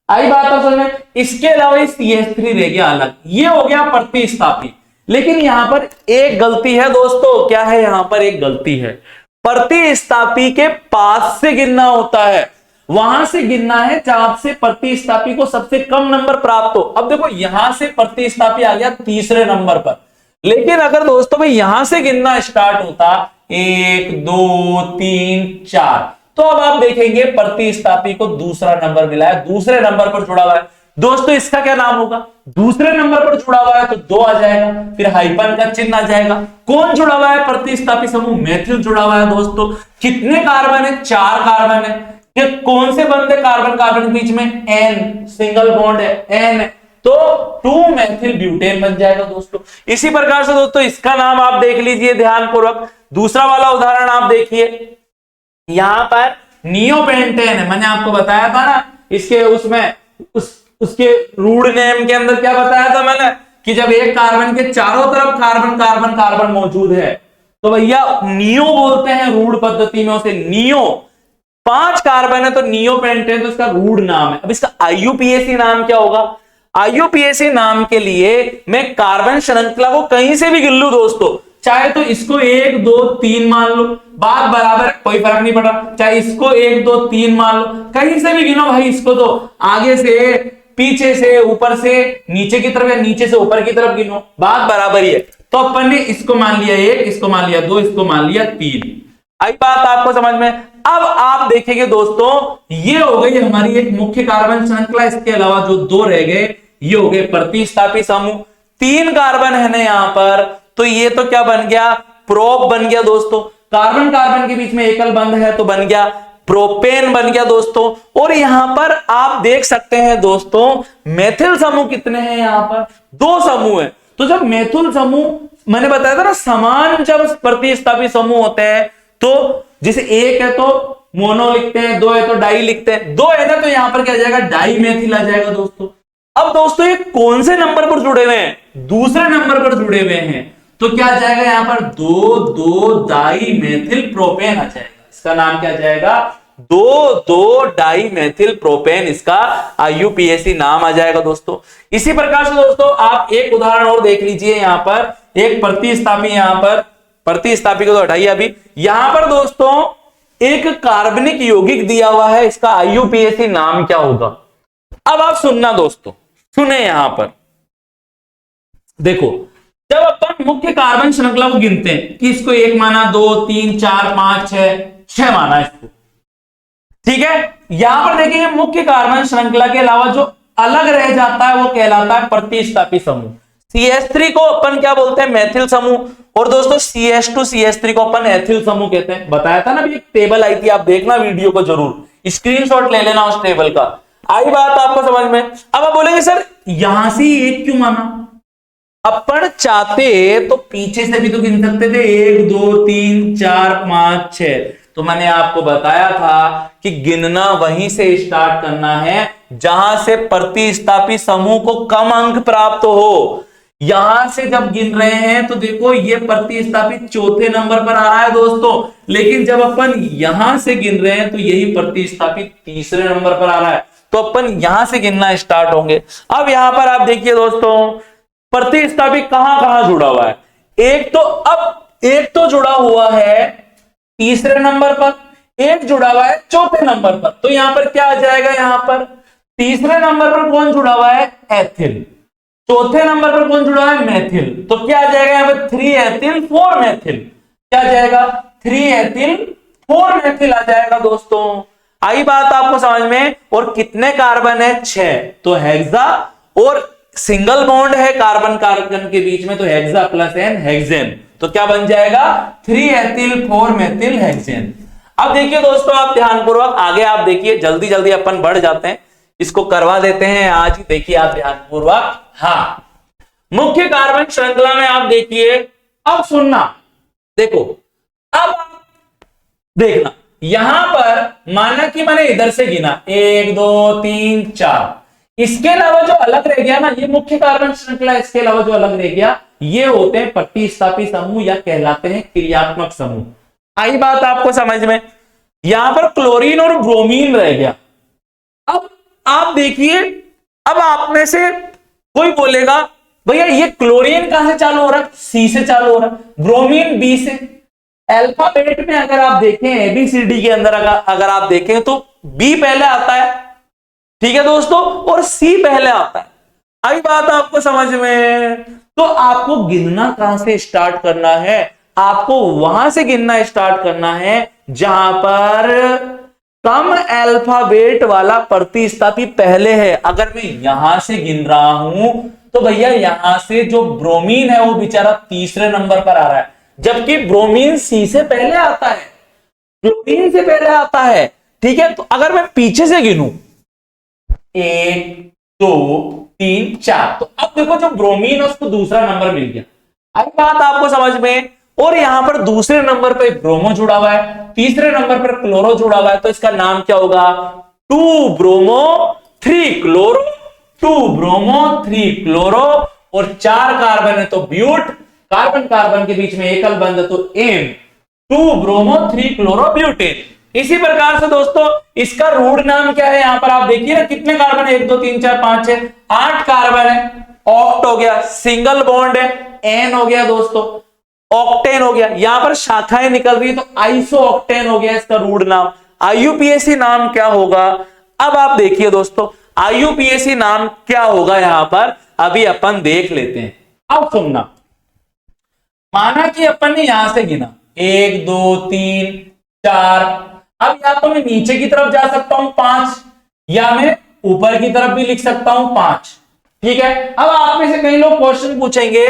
आई बात है समझ में? इसके अलावा CH3 रह गया अलग, ये हो गया प्रतिस्थापी। लेकिन यहां पर एक गलती है दोस्तों। क्या है? यहां पर एक गलती है, प्रतिस्थापी के पास से गिनना होता है, वहां से गिनना है जहां से प्रतिस्थापी को सबसे कम नंबर प्राप्त हो। अब देखो यहां से प्रतिस्थापी आ गया तीसरे नंबर पर, लेकिन अगर दोस्तों भाई यहां से गिनना स्टार्ट होता 1 2 3 4, तो अब आप देखेंगे प्रतिस्थापी को दूसरा नंबर मिला है, दूसरे नंबर पर जुड़ा हुआ है। दोस्तों इसका क्या नाम होगा? दूसरे नंबर पर जुड़ा हुआ है तो 2 आ जाएगा, फिर हाइपन का चिन्ह आ जाएगा। कौन जुड़ा हुआ है? प्रतिस्थापी समूह मेथिल जुड़ा हुआ है दोस्तों। कितने कार्बन है? 4 कार्बन है। ये कौन से बंद है कार्बन कार्बन के बीच में? N, सिंगल बॉन्ड है, N है, तो 2 मेथिल ब्यूटेन बन जाएगा दोस्तों। इसी प्रकार से दोस्तों इसका नाम आप देख लीजिए ध्यानपूर्वक। दूसरा वाला उदाहरण आप देखिए, यहां पर नियोपेंटेन है, मैंने आपको बताया था ना इसके उसमें उसके रूट नेम के अंदर क्या बताया था मैंने कि जब एक कार्बन के चारों तरफ कार्बन कार्बन कार्बन मौजूद है तो भैया नियो बोलते हैं रूट पद्धति में उसे। नियो 5 कार्बन है तो नियोपेंटेन, तो इसका रूट नाम है। अब इसका आईयूपीएसी नाम क्या होगा? आईयूपीएसी नाम के लिए मैं कार्बन श्रृंखला को कहीं से भी गिन लूं दोस्तों, चाहे तो इसको 1 2 3 मान लो, बात बराबर, कोई फर्क नहीं पड़ा। चाहे इसको 1 2 3 मान लो, कहीं से भी गिनो भाई, इसको तो आगे से पीछे से ऊपर से नीचे की तरफ या नीचे से ऊपर की तरफ गिनो, बात बराबर ही है। तो अपन ने इसको मान लिया 1, इसको मान लिया 2, इसको मान लिया 3। आई बात आपको समझ में? अब आप देखेंगे दोस्तों ये हो गई हमारी एक मुख्य कार्बन श्रृंखला, इसके अलावा जो 2 रह गए ये हो गए प्रतिस्थापी समूह। 3 कार्बन है ना यहां पर, तो ये तो क्या बन गया? प्रोप बन गया दोस्तों। कार्बन कार्बन के बीच में एकल बंध है तो बन गया प्रोपेन बन गया दोस्तों। और यहां पर आप देख सकते हैं दोस्तों मेथिल समूह कितने हैं? यहां पर 2 समूह है। तो जब मेथिल समूह मैंने बताया था ना समान जब प्रतिस्थापी समूह होते हैं तो जैसे 1 है तो मोनो लिखते हैं, 2 है तो डाई लिखते हैं, 2 है ना तो यहां पर क्या आ जाएगा? डाई मेथिल आ जाएगा दोस्तों। अब दोस्तों ये कौन से नंबर पर जुड़े हुए हैं? दूसरे नंबर पर जुड़े हुए हैं, तो क्या आ जाएगा यहां पर? 2 2 डाई मेथिल प्रोपेन आ जाएगा। इसका नाम क्या आ जाएगा? 2 2 डाई मेथिल प्रोपेन, इसका आईयूपीएसी नाम आ जाएगा दोस्तों। इसी प्रकार से दोस्तों आप एक उदाहरण और देख लीजिए, यहां पर एक प्रतिस्थापी, यहां पर प्रतिस्थापी को तो हटाइए अभी, यहां पर दोस्तों एक कार्बनिक यौगिक दिया हुआ है, इसका आईयूपीएसी नाम क्या होगा? अब आप सुनना दोस्तों, सुने यहां पर देखो, जब अपन मुख्य कार्बन श्रृंखला को गिनते हैं कि इसको 1 माना, 2 3 4 5 6 माना इसको, ठीक है। यहां पर देखिए मुख्य कार्बन श्रृंखला के अलावा जो अलग रह जाता है वो कहलाता है प्रतिस्थापी समूह। CH3 को अपन क्या बोलते हैं? मेथिल समूह। और दोस्तों CH2 CH3 को अपन एथिल समूह कहते हैं। बताया था ना अभी एक टेबल आई थी, आप देखना वीडियो को जरूर, स्क्रीनशॉट ले लेना उस टेबल का। आई बात आपको समझ में? अब आप बोलेंगे सर यहां से 1 क्यों माना? अपन चाहते तो पीछे से भी तो गिन सकते थे, 1 2 3 4 5 6। तो मैंने आपको बताया था कि गिनना वहीं से स्टार्ट करना है जहां से प्रतिस्थापी समूह को कम अंक प्राप्त हो। यहां से जब गिन रहे हैं तो देखो ये प्रतिस्थापी 4थे नंबर पर आ रहा है दोस्तों, लेकिन जब अपन यहां से गिन रहे हैं तो यही प्रतिस्थापी 3रे नंबर पर आ रहा है, तो अपन यहां से गिनना स्टार्ट होंगे। अब यहां पर आप देखिए दोस्तों प्रतिस्थापी कहां कहां जुड़ा हुआ है? एक तो जुड़ा हुआ है 3रे नंबर पर, एक जुड़ा हुआ है 4थे नंबर पर। तो यहां पर क्या आ जाएगा? यहां पर 3रे नंबर पर कौन जुड़ा हुआ है? एथिल। 4थे नंबर पर कौन जुड़ा है? मेथिल। तो क्या आ जाएगा यहां पर? 3 एथिल 4 मेथिल। क्या आ जाएगा? 3 एथिल 4 मेथिल आ जाएगा दोस्तों। आई बात आपको समझ में? और कितने कार्बन है? 6। तो हेक्सा और सिंगल बॉन्ड है कार्बन कार्बन के बीच में, तो हेक्सा प्लस एन हेक्सेन। तो क्या बन जाएगा? 3 एथिल 4 मेथिल हेक्सेन। अब देखिए दोस्तों आप ध्यानपूर्वक आगे आप देखिए, जल्दी जल्दी अपन बढ़ जाते हैं, इसको करवा देते हैं आज। देखिए आप ध्यानपूर्वक, हाँ मुख्य कार्बन श्रृंखला में आप देखिए, अब सुनना, देखो अब देखना, यहां पर माना कि मैंने इधर से गिना 1 2 3 4, इसके अलावा जो अलग रह गया ना, ये मुख्य कार्बन श्रृंखला, इसके अलावा जो अलग रह गया ये होते हैं प्रतिस्थापी समूह या कहलाते हैं क्रियात्मक समूह। आई बात आपको समझ में? यहां पर क्लोरीन और ब्रोमीन रह गया। अब आप देखिए, अब आप में से कोई बोलेगा भैया ये क्लोरीन कहां से चालू हो रहा है? सी से चालू हो रहा है, ब्रोमीन बी से। अल्फाबेट में अगर आप देखें ABCD के अंदर अगर आप देखें तो बी पहले आता है, ठीक है दोस्तों, और सी पहले आता है। आई बात आपको समझ में? तो आपको गिनना कहां से स्टार्ट करना है? आपको वहां से गिनना स्टार्ट करना है जहां पर कम अल्फाबेट वाला प्रतिस्थापी पहले है। अगर मैं यहां से गिन रहा हूं तो भैया यहां से जो ब्रोमीन है वो बेचारा तीसरे नंबर पर आ रहा है, जबकि ब्रोमीन सी से पहले आता है, क्लोरीन से पहले आता है। ठीक है, तो अगर मैं पीछे से गिनूं 1 2 3 4, तो अब देखो जो ब्रोमीन है उसको दूसरा नंबर मिल गया। आई बात आपको समझ में? और यहां पर दूसरे नंबर पर ब्रोमो जुड़ा हुआ है, तीसरे नंबर पर क्लोरो जुड़ा हुआ है, तो इसका नाम क्या होगा? 2 ब्रोमो 3 क्लोरो, 2 ब्रोमो 3 क्लोरो, और 4 कार्बन है तो ब्यूट, कार्बन कार्बन के बीच में एकल बंध है तो एन, 2 ब्रोमो 3 क्लोरो ब्यूटेन। इसी प्रकार से दोस्तों इसका रूढ़ नाम क्या है? यहां पर आप देखिए ना कितने कार्बन है, 1 2 3 4 5 6 8 कार्बन है। ऑक्ट हो गया, सिंगल बॉन्ड है, एन हो गया दोस्तों, ऑक्टेन हो गया। यहां पर शाखाएं निकल रही है तो आइसो ऑक्टेन हो गया इसका रूढ़ नाम। आईयूपीएसी नाम क्या होगा? अब आप देखिए दोस्तों आईयूपीएसी नाम क्या होगा यहां पर, अभी अपन देख लेते हैं। अब सुनना, माना कि अपन ने यहां से गिना 1 2 3 4, अब या तो मैं नीचे की तरफ जा सकता हूं 5, या मैं ऊपर की तरफ भी लिख सकता हूं 5। ठीक है, अब आप में से कई लोग क्वेश्चन पूछेंगे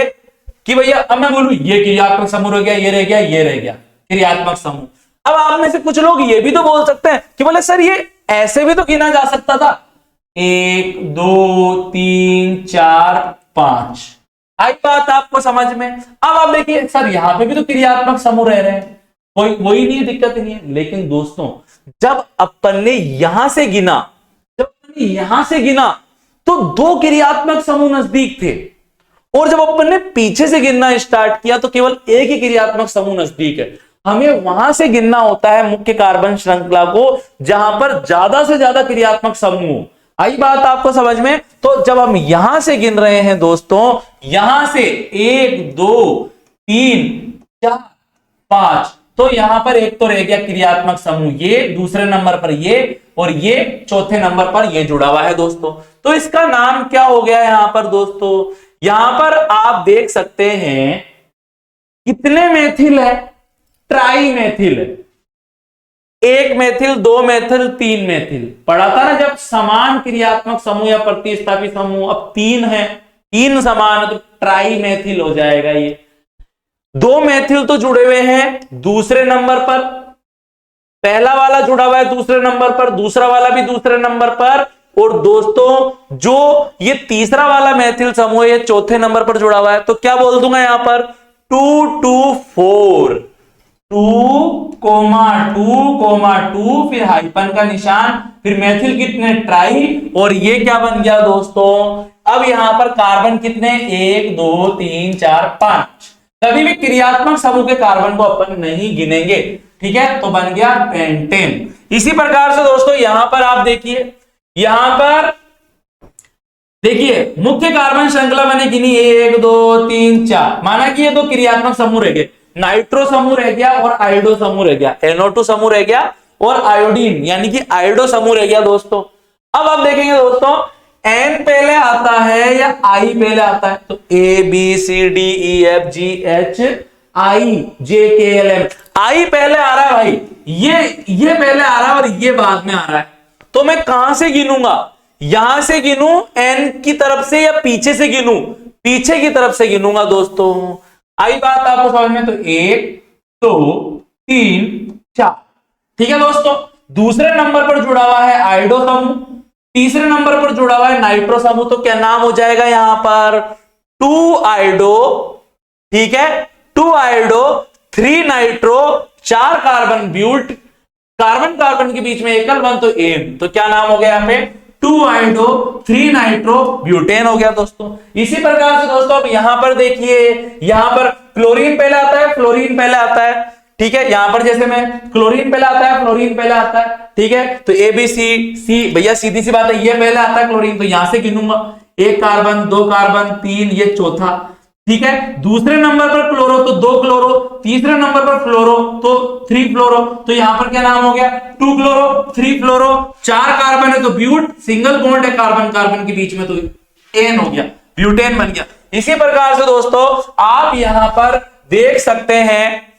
कि भैया अब मैं बोलूं ये क्रियात्मक समूह रह गया, ये रह गया, ये रह गया क्रियात्मक समूह। अब आप में से कुछ लोग ये भी तो बोल सकते हैं कि बोले सर ये ऐसे भी तो गिना जा सकता था, 1 2 3 4 5। आई बात आपको समझ में? अब आप देखिए सर यहां पे भी तो क्रियात्मक समूह रह रहे हैं, कोई नहीं है, दिक्कत नहीं है। लेकिन दोस्तों जब अपन ने यहां से गिना, तो 2 क्रियात्मक समूह नजदीक थे, और जब अपन ने पीछे से गिनना स्टार्ट किया तो केवल एक ही क्रियात्मक समूह नजदीक है। हमें वहां से गिनना होता है मुख्य कार्बन श्रृंखला को जहां पर ज्यादा से ज्यादा क्रियात्मक समूह। आई बात आपको समझ में? तो जब हम यहां से गिन रहे हैं दोस्तों, यहां से 1 2 3 4 5, तो यहां पर एक तो रह गया क्रियात्मक समूह ये, दूसरे नंबर पर ये, और ये चौथे नंबर पर ये जुड़ा हुआ है दोस्तों। तो इसका नाम क्या हो गया यहां पर दोस्तों? यहां पर आप देख सकते हैं कितने मेथिल है? ट्राई मेथिल है। 1 मेथिल 2 मेथिल 3 मेथिल पढ़ा था ना जब समान क्रियात्मक समूह या प्रतिस्थापी समूह। अब 3 है, 3 समान है तो ट्राई मेथिल हो जाएगा ये। 2 मेथिल तो जुड़े हुए हैं दूसरे नंबर पर, पहला वाला जुड़ा हुआ है दूसरे नंबर पर, दूसरा वाला भी दूसरे नंबर पर, और दोस्तों जो ये तीसरा वाला मेथिल समूह ये चौथे नंबर पर जुड़ा हुआ है। तो क्या बोल दूंगा यहां पर 2 2 4, 2,2,2, फिर हाइपन का निशान, फिर मेथिल कितने? ट्राई, और ये क्या बन गया दोस्तों? अब यहां पर कार्बन कितने? 1 2 3 4 5। कभी भी क्रियात्मक समूह के कार्बन को अपन नहीं गिनेंगे, ठीक है? तो बन गया पेंटेन। इसी प्रकार से दोस्तों यहां पर आप देखिए, यहां पर देखिए मुख्य कार्बन श्रृंखला मैंने गिनी 1 2 3 4, माना कि ये 2 क्रियात्मक समूह रह गए, नाइट्रो समूह रह गया और आयोडो समूह रह गया, NO2 समूह रह गया और आयोडीन यानी कि आयोडो समूह रह गया दोस्तों। अब आप देखेंगे दोस्तों N पहले आता है या I पहले आता है? तो A B C D E F G H I J K L M, I पहले आ रहा है भाई, ये पहले आ रहा है और ये बाद में आ रहा है। तो मैं कहां से गिनूंगा? यहां से गिनू N की तरफ से या पीछे से गिनू? पीछे की तरफ से गिनूंगा दोस्तों। आई बात आपको समझ में? तो 1 2 3 4, ठीक है दोस्तों। दूसरे नंबर पर जुड़ा हुआ है आयोडो समूह, तीसरे नंबर पर जुड़ा हुआ है नाइट्रो समूह। तो क्या नाम हो जाएगा यहां पर? 2 आयोडो, ठीक है, 2 iodo 3 nitro, 4 carbon but, carbon carbon के बीच में एकल बंध तो एन, तो क्या नाम हो गया यहां पे? 2 आयोडो 3 नाइट्रो ब्यूटेन हो गया दोस्तों। इसी प्रकार से दोस्तों अब यहां पर देखिए, यहां पर क्लोरीन पहले आता है, फ्लोरीन पहले आता है, ठीक है। यहां पर जैसे मैं क्लोरीन पहले आता है, फ्लोरीन पहले आता है, ठीक है। तो ए बी सी भैया सीधी सी बात है, ये पहले आता है क्लोरीन, तो यहां से गिनूंगा 1 कार्बन 2 कार्बन 3, ये चौथा, ठीक है। दूसरे नंबर पर क्लोरो तो 2 क्लोरो, तीसरे नंबर पर फ्लोरो तो 3 फ्लोरो, तो यहां पर क्या नाम हो गया? 2 क्लोरो 3 फ्लोरो, 4 कार्बन है तो ब्यूट, सिंगल बॉन्ड है कार्बन कार्बन के बीच में तो एन हो गया, ब्यूटेन बन गया। इसी प्रकार से दोस्तों आप यहां पर देख सकते हैं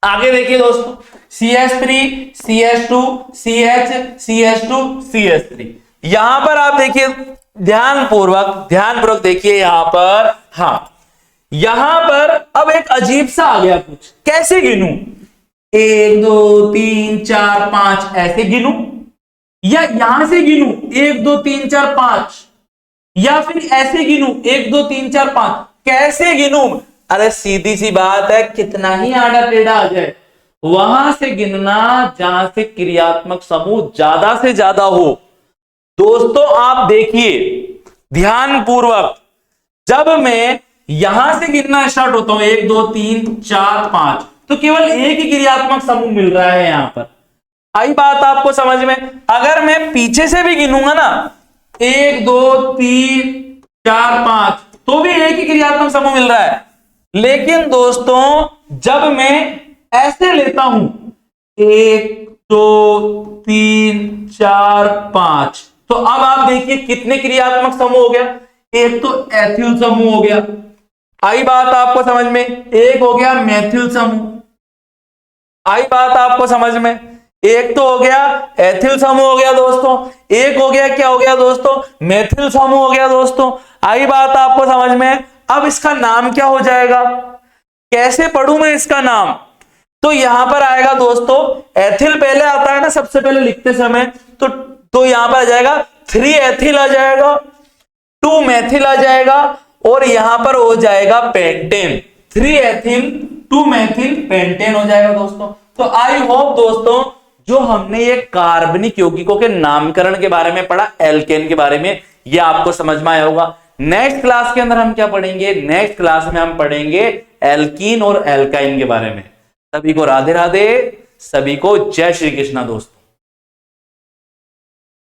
आगे देखिए दोस्तों, CH3 CH2 CH CH2 CH3। यहां पर आप देखिए, ध्यान पूर्वक देखिए यहां पर। हाँ, यहां पर अब एक अजीब सा आ गया कुछ, कैसे गिनूं? 1 2 3 4 5 ऐसे गिनूं, या यहां से गिनूं 1 2 3 4 5, या फिर ऐसे गिनूं 1 2 3 4 5? कैसे गिनूं? अरे सीधी सी बात है, कितना ही आड़ा टेढ़ा आ जाए, वहां से गिनना जहां से क्रियात्मक समूह ज्यादा से ज्यादा हो। दोस्तों आप देखिए ध्यान पूर्वक, जब मैं यहां से गिनना स्टार्ट होता हूं 1 2 3 4 5, तो केवल एक ही क्रियात्मक समूह मिल रहा है यहां पर। आई बात आपको समझ में? अगर मैं पीछे से भी गिनूंगा ना 1 2 3 4 5, तो भी एक ही क्रियात्मक समूह मिल रहा है। लेकिन दोस्तों जब मैं ऐसे लेता हूं 1 2 3 4 5, तो अब आप देखिए कितने क्रियात्मक समूह हो गया। एक तो एथिल समूह हो गया, आई बात आपको समझ में? एक हो गया मेथिल समूह, आई बात आपको समझ में? एक तो हो गया एथिल समूह हो गया दोस्तों, एक हो गया क्या हो गया दोस्तों? मेथिल समूह हो गया दोस्तों। आई बात आपको समझ में? अब इसका नाम क्या हो जाएगा? कैसे पढ़ूं मैं इसका नाम? तो यहां पर आएगा दोस्तों, एथिल पहले आता है ना सबसे पहले लिखते समय, तो यहां पर आ जाएगा 3 एथिल आ जाएगा, 2 मेथिल आ जाएगा, और यहां पर हो जाएगा पेंटेन। 3 एथिल 2 मेथिल पेंटेन हो जाएगा दोस्तों। तो आई होप दोस्तों जो हमने ये कार्बनिक यौगिकों के नामकरण के बारे में पढ़ा, एल्केन के बारे में, ये आपको समझ में आया होगा। नेक्स्ट क्लास के अंदर हम क्या पढ़ेंगे? नेक्स्ट क्लास में हम पढ़ेंगे एल्कीन और एल्काइन के बारे में। सभी को राधे राधे, सभी को जय श्री कृष्णा दोस्तों।